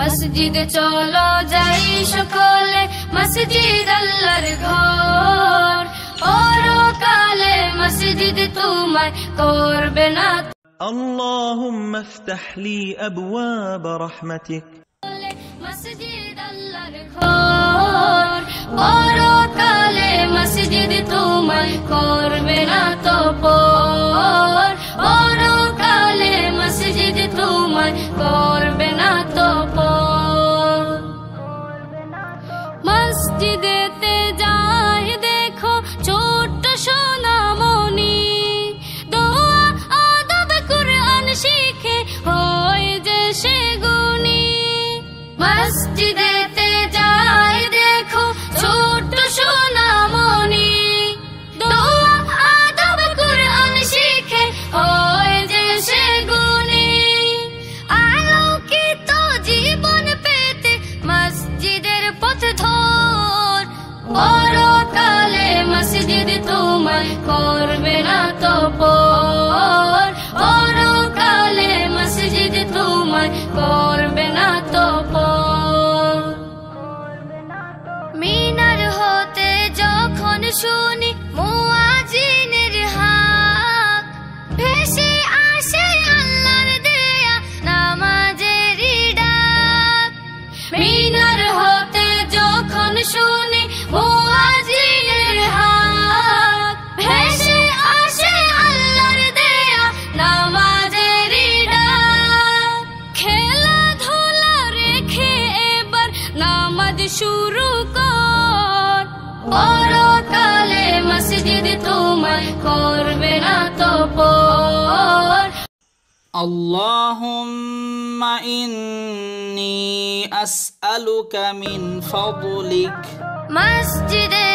মসজিদে চলো যাই সকলে, মসজিদ আল্লাহর ঘর, পরকালে মসজিদ তোমায় করবে না। اللهم افتح لي أبواب رحمتك মসজিদ আল্লাহর ঘর, পরকালে মসজিদ তোমায় করবে না তো পর, পরকালে মসজিদ তোমায় করবে না তো পর। মসজিদেতে যাই দেখো ছোট্ট সোনামণি, দোয়া আদব কুরআন শিখে হয় যে সে গুণী। মসজিদেতে যাই দেখো ছোট্ট সোনামণি, দোয়া আদব কুরআন শিখে হয় যে সে গুণী। আলোকিত জীবন পেতে মসজিদের পথ ধর, পরকালে মসজিদ তোমায় করবে না তো পর, পরকালে মসজিদ তোমায় করবে না তো পর। মিনার হতে যখন শুনি মুয়াজ্জিনের হাক, ভেসে আসে আল্লাহর দেয়া নামাজের ডাক। মিনার হতে যখন শুনি মুয়াজ্জিনের হাক, ভেসে আসে আল্লাহর দেয়া নামাজের ডাক। খেলাধুলা রেখে এবার নামাজ শুরু কর, পরকালে মসজিদ তোমায় করবে না তো পর। اللهم إني أسألك من فضلك মসজিদে